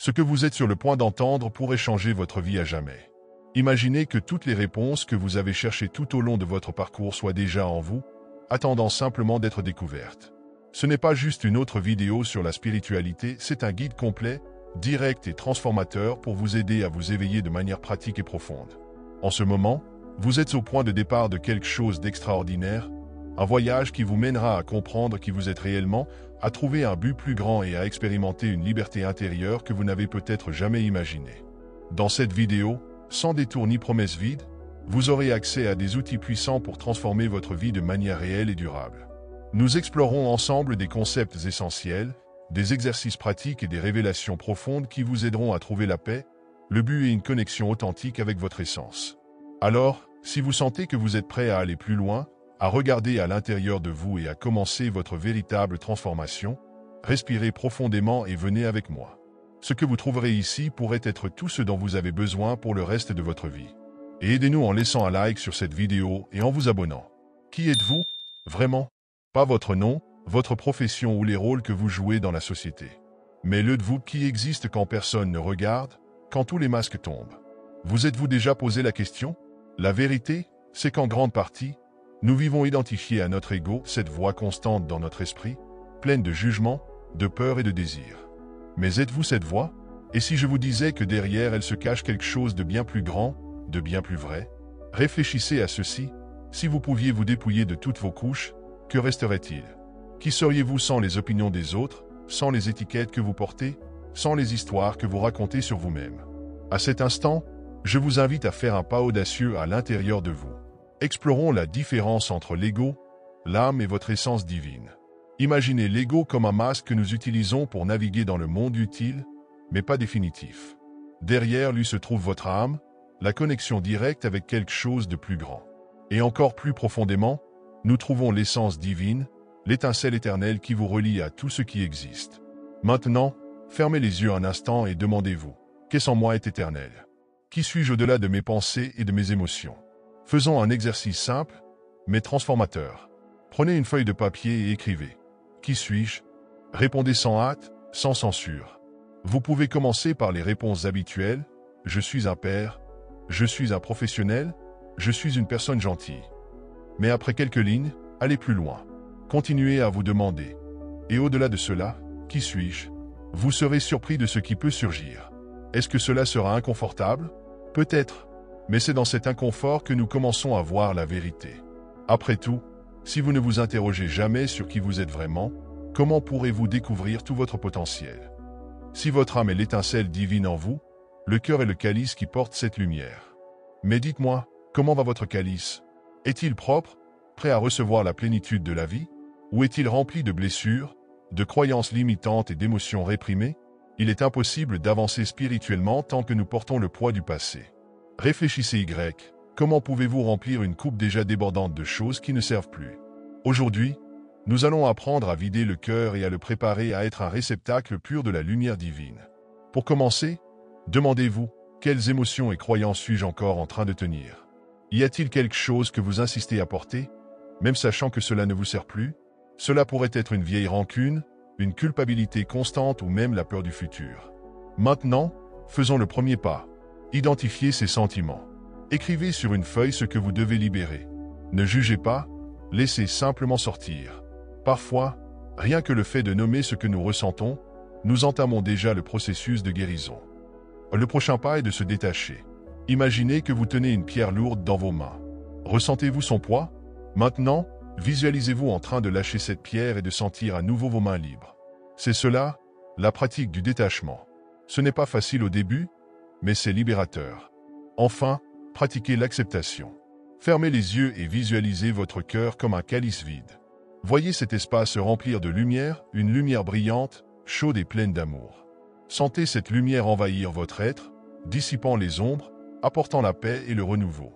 Ce que vous êtes sur le point d'entendre pourrait changer votre vie à jamais. Imaginez que toutes les réponses que vous avez cherchées tout au long de votre parcours soient déjà en vous, attendant simplement d'être découvertes. Ce n'est pas juste une autre vidéo sur la spiritualité, c'est un guide complet, direct et transformateur pour vous aider à vous éveiller de manière pratique et profonde. En ce moment, vous êtes au point de départ de quelque chose d'extraordinaire, un voyage qui vous mènera à comprendre qui vous êtes réellement, à trouver un but plus grand et à expérimenter une liberté intérieure que vous n'avez peut-être jamais imaginée. Dans cette vidéo, sans détour ni promesses vides, vous aurez accès à des outils puissants pour transformer votre vie de manière réelle et durable. Nous explorons ensemble des concepts essentiels, des exercices pratiques et des révélations profondes qui vous aideront à trouver la paix, le but et une connexion authentique avec votre essence. Alors, si vous sentez que vous êtes prêt à aller plus loin, à regarder à l'intérieur de vous et à commencer votre véritable transformation, respirez profondément et venez avec moi. Ce que vous trouverez ici pourrait être tout ce dont vous avez besoin pour le reste de votre vie. Et aidez-nous en laissant un like sur cette vidéo et en vous abonnant. Qui êtes-vous, vraiment? Pas votre nom, votre profession ou les rôles que vous jouez dans la société. Mais le de vous qui existe quand personne ne regarde, quand tous les masques tombent. Vous êtes-vous déjà posé la question? La vérité, c'est qu'en grande partie, nous vivons identifiés à notre ego, cette voix constante dans notre esprit, pleine de jugement, de peur et de désir. Mais êtes-vous cette voix? Et si je vous disais que derrière elle se cache quelque chose de bien plus grand, de bien plus vrai? Réfléchissez à ceci, si vous pouviez vous dépouiller de toutes vos couches, que resterait-il? Qui seriez-vous sans les opinions des autres, sans les étiquettes que vous portez, sans les histoires que vous racontez sur vous-même? À cet instant, je vous invite à faire un pas audacieux à l'intérieur de vous. Explorons la différence entre l'ego, l'âme et votre essence divine. Imaginez l'ego comme un masque que nous utilisons pour naviguer dans le monde utile, mais pas définitif. Derrière lui se trouve votre âme, la connexion directe avec quelque chose de plus grand. Et encore plus profondément, nous trouvons l'essence divine, l'étincelle éternelle qui vous relie à tout ce qui existe. Maintenant, fermez les yeux un instant et demandez-vous, qu'est-ce en moi est éternel? Qui suis-je au-delà de mes pensées et de mes émotions? Faisons un exercice simple, mais transformateur. Prenez une feuille de papier et écrivez. Qui suis-je? Répondez sans hâte, sans censure. Vous pouvez commencer par les réponses habituelles. Je suis un père. Je suis un professionnel. Je suis une personne gentille. Mais après quelques lignes, allez plus loin. Continuez à vous demander. Et au-delà de cela, qui suis-je? Vous serez surpris de ce qui peut surgir. Est-ce que cela sera inconfortable? Peut-être. Mais c'est dans cet inconfort que nous commençons à voir la vérité. Après tout, si vous ne vous interrogez jamais sur qui vous êtes vraiment, comment pourrez-vous découvrir tout votre potentiel? Si votre âme est l'étincelle divine en vous, le cœur est le calice qui porte cette lumière. Mais dites-moi, comment va votre calice? Est-il propre, prêt à recevoir la plénitude de la vie? Ou est-il rempli de blessures, de croyances limitantes et d'émotions réprimées? Il est impossible d'avancer spirituellement tant que nous portons le poids du passé. Réfléchissez comment pouvez-vous remplir une coupe déjà débordante de choses qui ne servent plus? Aujourd'hui, nous allons apprendre à vider le cœur et à le préparer à être un réceptacle pur de la lumière divine. Pour commencer, demandez-vous, quelles émotions et croyances suis-je encore en train de tenir? Y a-t-il quelque chose que vous insistez à porter, même sachant que cela ne vous sert plus? Cela pourrait être une vieille rancune, une culpabilité constante ou même la peur du futur. Maintenant, faisons le premier pas. Identifiez ces sentiments. Écrivez sur une feuille ce que vous devez libérer. Ne jugez pas, laissez simplement sortir. Parfois, rien que le fait de nommer ce que nous ressentons, nous entamons déjà le processus de guérison. Le prochain pas est de se détacher. Imaginez que vous tenez une pierre lourde dans vos mains. Ressentez-vous son poids? Maintenant, visualisez-vous en train de lâcher cette pierre et de sentir à nouveau vos mains libres. C'est cela, la pratique du détachement. Ce n'est pas facile au début, mais c'est libérateur. Enfin, pratiquez l'acceptation. Fermez les yeux et visualisez votre cœur comme un calice vide. Voyez cet espace se remplir de lumière, une lumière brillante, chaude et pleine d'amour. Sentez cette lumière envahir votre être, dissipant les ombres, apportant la paix et le renouveau.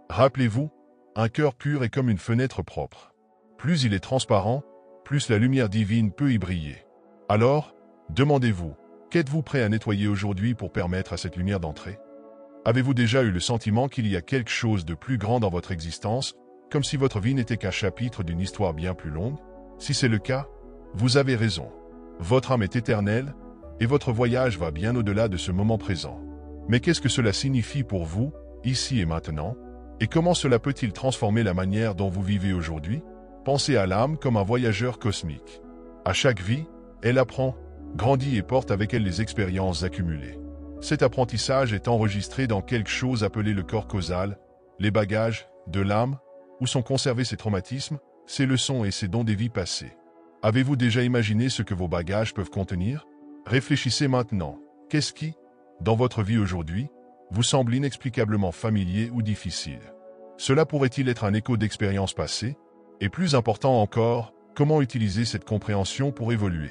Rappelez-vous, un cœur pur est comme une fenêtre propre. Plus il est transparent, plus la lumière divine peut y briller. Alors, demandez-vous, qu'êtes-vous prêt à nettoyer aujourd'hui pour permettre à cette lumière d'entrer? Avez-vous déjà eu le sentiment qu'il y a quelque chose de plus grand dans votre existence, comme si votre vie n'était qu'un chapitre d'une histoire bien plus longue? Si c'est le cas, vous avez raison. Votre âme est éternelle, et votre voyage va bien au-delà de ce moment présent. Mais qu'est-ce que cela signifie pour vous, ici et maintenant? Et comment cela peut-il transformer la manière dont vous vivez aujourd'hui? Pensez à l'âme comme un voyageur cosmique. À chaque vie, elle apprend, grandit et porte avec elle les expériences accumulées. Cet apprentissage est enregistré dans quelque chose appelé le corps causal, les bagages de l'âme, où sont conservés ses traumatismes, ses leçons et ses dons des vies passées. Avez-vous déjà imaginé ce que vos bagages peuvent contenir? Réfléchissez maintenant. Qu'est-ce qui, dans votre vie aujourd'hui, vous semble inexplicablement familier ou difficile? Cela pourrait-il être un écho d'expériences passées? Et plus important encore, comment utiliser cette compréhension pour évoluer?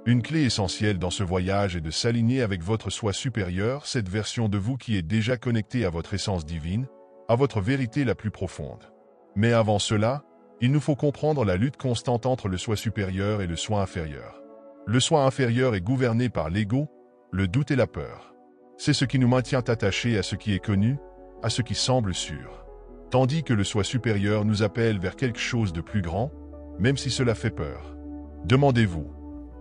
Une clé essentielle dans ce voyage est de s'aligner avec votre soi supérieur, cette version de vous qui est déjà connectée à votre essence divine, à votre vérité la plus profonde. Mais avant cela, il nous faut comprendre la lutte constante entre le soi supérieur et le soi inférieur. Le soi inférieur est gouverné par l'ego, le doute et la peur. C'est ce qui nous maintient attachés à ce qui est connu, à ce qui semble sûr. Tandis que le soi supérieur nous appelle vers quelque chose de plus grand, même si cela fait peur. Demandez-vous,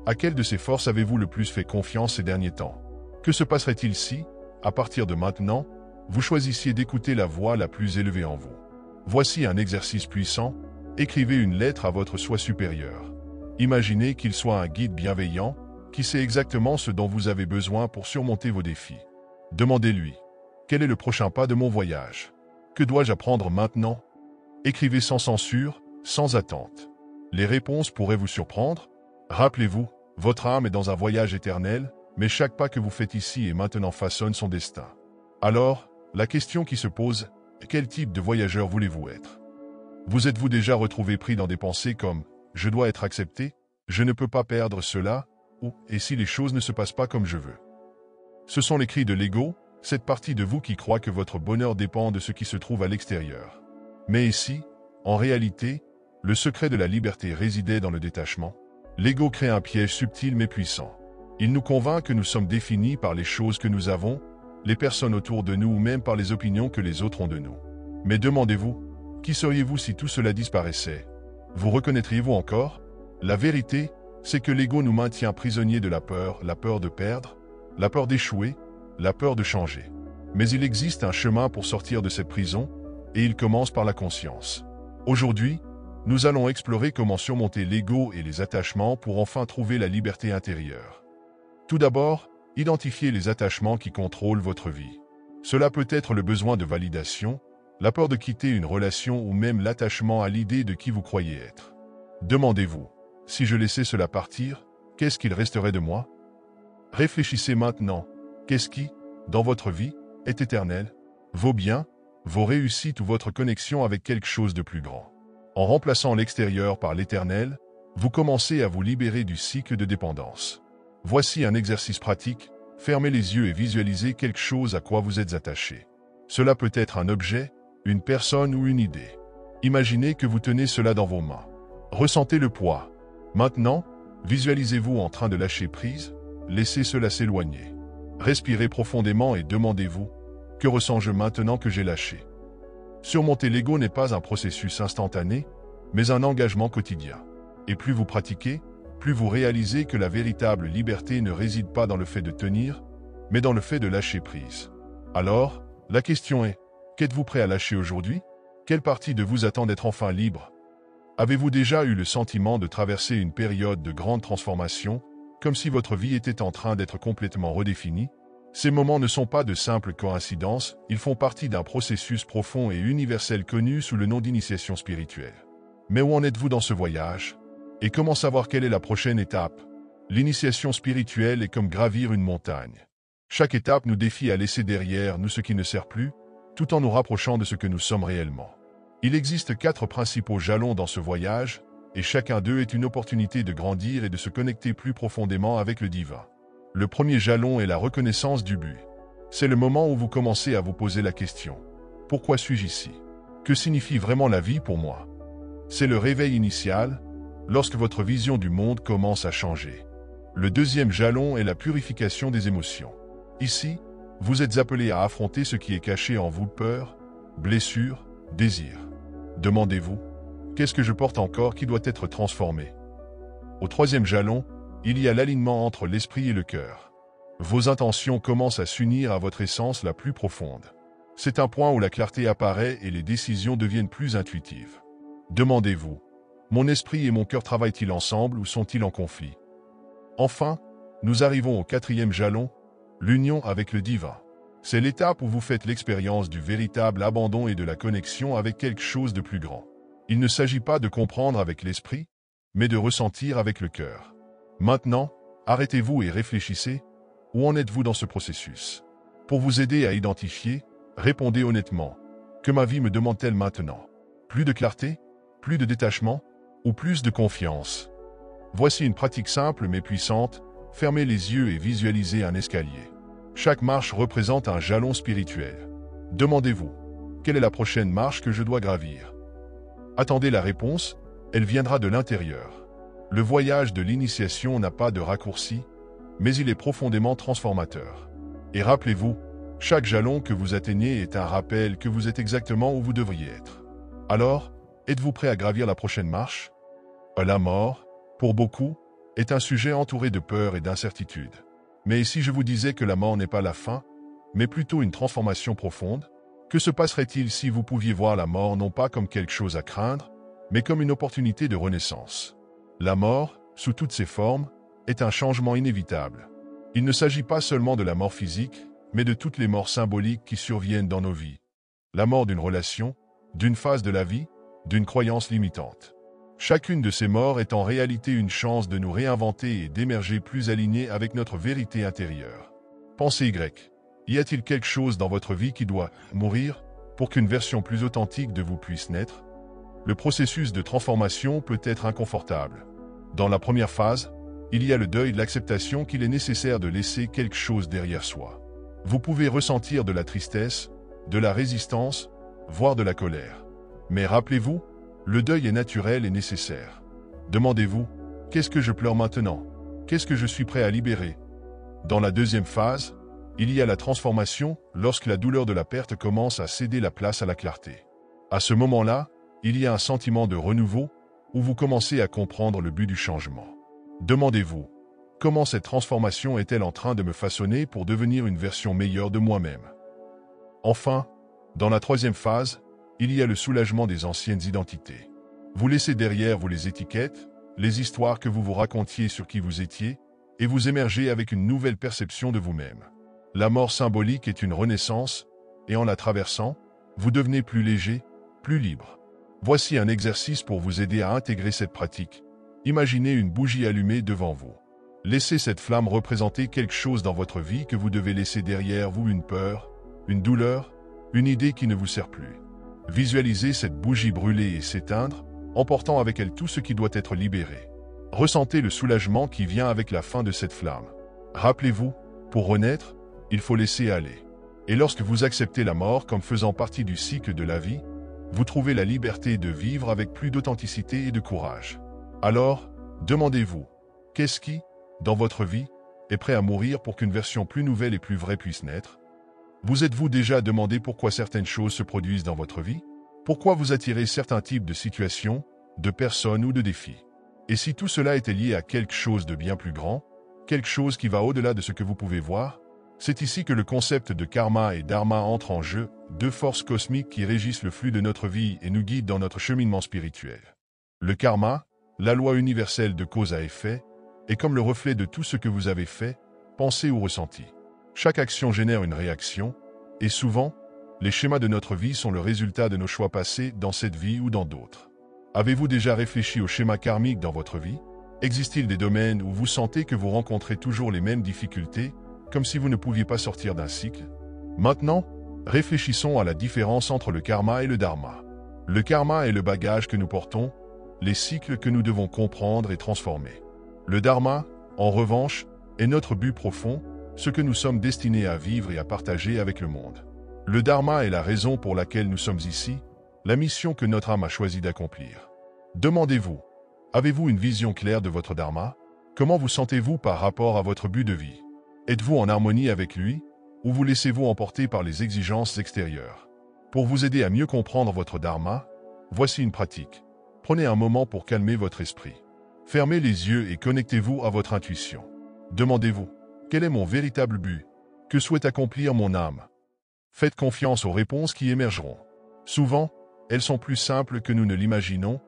à quelle de ces forces avez-vous le plus fait confiance ces derniers temps? Que se passerait-il si, à partir de maintenant, vous choisissiez d'écouter la voix la plus élevée en vous? Voici un exercice puissant. Écrivez une lettre à votre soi supérieur. Imaginez qu'il soit un guide bienveillant, qui sait exactement ce dont vous avez besoin pour surmonter vos défis. Demandez-lui, quel est le prochain pas de mon voyage? Que dois-je apprendre maintenant? Écrivez sans censure, sans attente. Les réponses pourraient vous surprendre. Rappelez-vous, votre âme est dans un voyage éternel, mais chaque pas que vous faites ici et maintenant façonne son destin. Alors, la question qui se pose, quel type de voyageur voulez-vous être? Vous êtes-vous déjà retrouvé pris dans des pensées comme « je dois être accepté, je ne peux pas perdre cela » ou « et si les choses ne se passent pas comme je veux ». Ce sont les cris de l'ego, cette partie de vous qui croit que votre bonheur dépend de ce qui se trouve à l'extérieur. Mais ici, en réalité, le secret de la liberté résidait dans le détachement. L'ego crée un piège subtil mais puissant. Il nous convainc que nous sommes définis par les choses que nous avons, les personnes autour de nous ou même par les opinions que les autres ont de nous. Mais demandez-vous, qui seriez-vous si tout cela disparaissait? Vous reconnaîtriez-vous encore? La vérité, c'est que l'ego nous maintient prisonniers de la peur de perdre, la peur d'échouer, la peur de changer. Mais il existe un chemin pour sortir de cette prison, et il commence par la conscience. Aujourd'hui, nous allons explorer comment surmonter l'ego et les attachements pour enfin trouver la liberté intérieure. Tout d'abord, identifiez les attachements qui contrôlent votre vie. Cela peut être le besoin de validation, la peur de quitter une relation ou même l'attachement à l'idée de qui vous croyez être. Demandez-vous, si je laissais cela partir, qu'est-ce qu'il resterait de moi? Réfléchissez maintenant, qu'est-ce qui, dans votre vie, est éternel? Vos biens, vos réussites ou votre connexion avec quelque chose de plus grand. En remplaçant l'extérieur par l'éternel, vous commencez à vous libérer du cycle de dépendance. Voici un exercice pratique, fermez les yeux et visualisez quelque chose à quoi vous êtes attaché. Cela peut être un objet, une personne ou une idée. Imaginez que vous tenez cela dans vos mains. Ressentez le poids. Maintenant, visualisez-vous en train de lâcher prise, laissez cela s'éloigner. Respirez profondément et demandez-vous, que ressens-je maintenant que j'ai lâché? Surmonter l'ego n'est pas un processus instantané, mais un engagement quotidien. Et plus vous pratiquez, plus vous réalisez que la véritable liberté ne réside pas dans le fait de tenir, mais dans le fait de lâcher prise. Alors, la question est, qu'êtes-vous prêt à lâcher aujourd'hui? Quelle partie de vous attend d'être enfin libre? Avez-vous déjà eu le sentiment de traverser une période de grande transformation, comme si votre vie était en train d'être complètement redéfinie? Ces moments ne sont pas de simples coïncidences, ils font partie d'un processus profond et universel connu sous le nom d'initiation spirituelle. Mais où en êtes-vous dans ce voyage? Et comment savoir quelle est la prochaine étape? L'initiation spirituelle est comme gravir une montagne. Chaque étape nous défie à laisser derrière nous ce qui ne sert plus, tout en nous rapprochant de ce que nous sommes réellement. Il existe 4 principaux jalons dans ce voyage, et chacun d'eux est une opportunité de grandir et de se connecter plus profondément avec le divin. Le premier jalon est la reconnaissance du but. C'est le moment où vous commencez à vous poser la question. Pourquoi suis-je ici? Que signifie vraiment la vie pour moi? C'est le réveil initial, lorsque votre vision du monde commence à changer. Le deuxième jalon est la purification des émotions. Ici, vous êtes appelé à affronter ce qui est caché en vous: peur, blessure, désir. Demandez-vous, qu'est-ce que je porte encore qui doit être transformé? Au troisième jalon, il y a l'alignement entre l'esprit et le cœur. Vos intentions commencent à s'unir à votre essence la plus profonde. C'est un point où la clarté apparaît et les décisions deviennent plus intuitives. Demandez-vous, mon esprit et mon cœur travaillent-ils ensemble ou sont-ils en conflit? Enfin, nous arrivons au 4e jalon, l'union avec le divin. C'est l'étape où vous faites l'expérience du véritable abandon et de la connexion avec quelque chose de plus grand. Il ne s'agit pas de comprendre avec l'esprit, mais de ressentir avec le cœur. Maintenant, arrêtez-vous et réfléchissez. Où en êtes-vous dans ce processus? Pour vous aider à identifier, répondez honnêtement. Que ma vie me demande-t-elle maintenant? Plus de clarté? Plus de détachement? Ou plus de confiance? Voici une pratique simple mais puissante. Fermez les yeux et visualisez un escalier. Chaque marche représente un jalon spirituel. Demandez-vous, quelle est la prochaine marche que je dois gravir? Attendez la réponse, elle viendra de l'intérieur. Le voyage de l'initiation n'a pas de raccourci, mais il est profondément transformateur. Et rappelez-vous, chaque jalon que vous atteignez est un rappel que vous êtes exactement où vous devriez être. Alors, êtes-vous prêt à gravir la prochaine marche? La mort, pour beaucoup, est un sujet entouré de peur et d'incertitude. Mais si je vous disais que la mort n'est pas la fin, mais plutôt une transformation profonde, que se passerait-il si vous pouviez voir la mort non pas comme quelque chose à craindre, mais comme une opportunité de renaissance? La mort, sous toutes ses formes, est un changement inévitable. Il ne s'agit pas seulement de la mort physique, mais de toutes les morts symboliques qui surviennent dans nos vies. La mort d'une relation, d'une phase de la vie, d'une croyance limitante. Chacune de ces morts est en réalité une chance de nous réinventer et d'émerger plus alignés avec notre vérité intérieure. Pensez Y. Y a-t-il quelque chose dans votre vie qui doit mourir pour qu'une version plus authentique de vous puisse naître? Le processus de transformation peut être inconfortable. Dans la première phase, il y a le deuil de l'acceptation qu'il est nécessaire de laisser quelque chose derrière soi. Vous pouvez ressentir de la tristesse, de la résistance, voire de la colère. Mais rappelez-vous, le deuil est naturel et nécessaire. Demandez-vous, qu'est-ce que je pleure maintenant? Qu'est-ce que je suis prêt à libérer? Dans la deuxième phase, il y a la transformation lorsque la douleur de la perte commence à céder la place à la clarté. À ce moment-là, il y a un sentiment de renouveau où vous commencez à comprendre le but du changement. Demandez-vous, comment cette transformation est-elle en train de me façonner pour devenir une version meilleure de moi-même? Enfin, dans la troisième phase, il y a le soulagement des anciennes identités. Vous laissez derrière vous les étiquettes, les histoires que vous vous racontiez sur qui vous étiez, et vous émergez avec une nouvelle perception de vous-même. La mort symbolique est une renaissance, et en la traversant, vous devenez plus léger, plus libre. Voici un exercice pour vous aider à intégrer cette pratique. Imaginez une bougie allumée devant vous. Laissez cette flamme représenter quelque chose dans votre vie que vous devez laisser derrière vous, une peur, une douleur, une idée qui ne vous sert plus. Visualisez cette bougie brûler et s'éteindre, emportant avec elle tout ce qui doit être libéré. Ressentez le soulagement qui vient avec la fin de cette flamme. Rappelez-vous, pour renaître, il faut laisser aller. Et lorsque vous acceptez la mort comme faisant partie du cycle de la vie, vous trouvez la liberté de vivre avec plus d'authenticité et de courage. Alors, demandez-vous, qu'est-ce qui, dans votre vie, est prêt à mourir pour qu'une version plus nouvelle et plus vraie puisse naître? Vous êtes-vous déjà demandé pourquoi certaines choses se produisent dans votre vie? Pourquoi vous attirez certains types de situations, de personnes ou de défis? Et si tout cela était lié à quelque chose de bien plus grand, quelque chose qui va au-delà de ce que vous pouvez voir? C'est ici que le concept de karma et dharma entre en jeu, deux forces cosmiques qui régissent le flux de notre vie et nous guident dans notre cheminement spirituel. Le karma, la loi universelle de cause à effet, est comme le reflet de tout ce que vous avez fait, pensé ou ressenti. Chaque action génère une réaction, et souvent, les schémas de notre vie sont le résultat de nos choix passés dans cette vie ou dans d'autres. Avez-vous déjà réfléchi aux schémas karmiques dans votre vie? Existe-t-il des domaines où vous sentez que vous rencontrez toujours les mêmes difficultés, comme si vous ne pouviez pas sortir d'un cycle? Maintenant, réfléchissons à la différence entre le karma et le dharma. Le karma est le bagage que nous portons, les cycles que nous devons comprendre et transformer. Le dharma, en revanche, est notre but profond, ce que nous sommes destinés à vivre et à partager avec le monde. Le dharma est la raison pour laquelle nous sommes ici, la mission que notre âme a choisi d'accomplir. Demandez-vous, avez-vous une vision claire de votre dharma? Comment vous sentez-vous par rapport à votre but de vie? Êtes-vous en harmonie avec lui, ou vous laissez-vous emporter par les exigences extérieures? Pour vous aider à mieux comprendre votre dharma, voici une pratique. Prenez un moment pour calmer votre esprit. Fermez les yeux et connectez-vous à votre intuition. Demandez-vous, Quel est mon véritable but? Que souhaite accomplir mon âme? Faites confiance aux réponses qui émergeront. Souvent, elles sont plus simples que nous ne l'imaginons,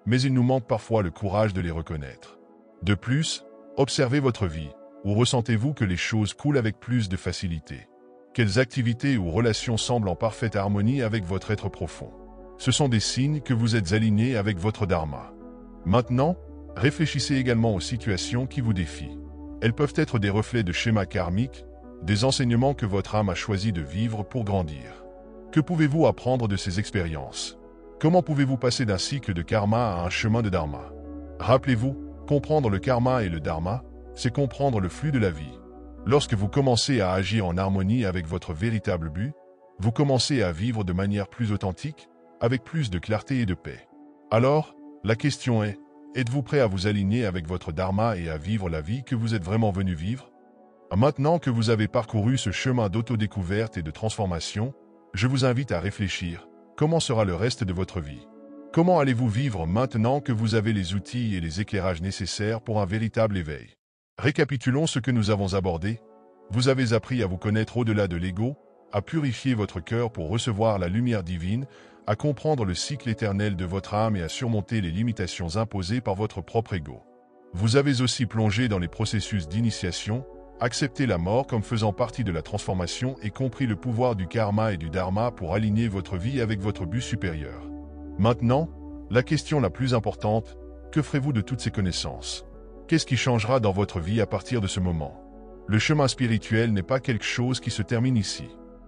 mais il nous manque parfois le courage de les reconnaître. De plus, observez votre vie. Où ressentez-vous que les choses coulent avec plus de facilité? Quelles activités ou relations semblent en parfaite harmonie avec votre être profond? Ce sont des signes que vous êtes aligné avec votre dharma. Maintenant, réfléchissez également aux situations qui vous défient. Elles peuvent être des reflets de schémas karmiques, des enseignements que votre âme a choisi de vivre pour grandir. Que pouvez-vous apprendre de ces expériences? Comment pouvez-vous passer d'un cycle de karma à un chemin de dharma? Rappelez-vous, comprendre le karma et le dharma, c'est comprendre le flux de la vie. Lorsque vous commencez à agir en harmonie avec votre véritable but, vous commencez à vivre de manière plus authentique, avec plus de clarté et de paix. Alors, la question est, êtes-vous prêt à vous aligner avec votre dharma et à vivre la vie que vous êtes vraiment venu vivre? Maintenant que vous avez parcouru ce chemin d'autodécouverte et de transformation, je vous invite à réfléchir. Comment sera le reste de votre vie? Comment allez-vous vivre maintenant que vous avez les outils et les éclairages nécessaires pour un véritable éveil? Récapitulons ce que nous avons abordé. Vous avez appris à vous connaître au-delà de l'ego, à purifier votre cœur pour recevoir la lumière divine, à comprendre le cycle éternel de votre âme et à surmonter les limitations imposées par votre propre ego. Vous avez aussi plongé dans les processus d'initiation, accepté la mort comme faisant partie de la transformation et compris le pouvoir du karma et du dharma pour aligner votre vie avec votre but supérieur. Maintenant, la question la plus importante, que ferez-vous de toutes ces connaissances? Qu'est-ce qui changera dans votre vie à partir de ce moment? Le chemin spirituel n'est pas quelque chose qui se termine ici.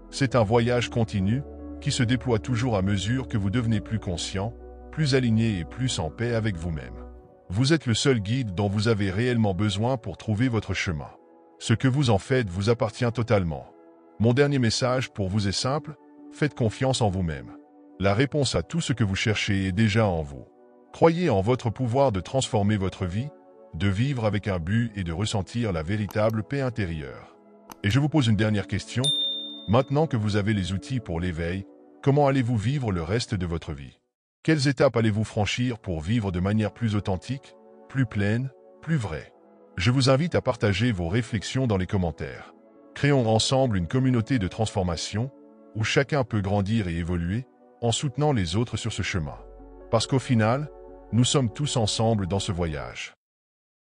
C'est un voyage continu, qui se déploie toujours à mesure que vous devenez plus conscient, plus aligné et plus en paix avec vous-même. Vous êtes le seul guide dont vous avez réellement besoin pour trouver votre chemin. Ce que vous en faites vous appartient totalement. Mon dernier message pour vous est simple, faites confiance en vous-même. La réponse à tout ce que vous cherchez est déjà en vous. Croyez en votre pouvoir de transformer votre vie, de vivre avec un but et de ressentir la véritable paix intérieure. Et je vous pose une dernière question. Maintenant que vous avez les outils pour l'éveil, comment allez-vous vivre le reste de votre vie? Quelles étapes allez-vous franchir pour vivre de manière plus authentique, plus pleine, plus vraie? Je vous invite à partager vos réflexions dans les commentaires. Créons ensemble une communauté de transformation, où chacun peut grandir et évoluer, en soutenant les autres sur ce chemin. Parce qu'au final, nous sommes tous ensemble dans ce voyage.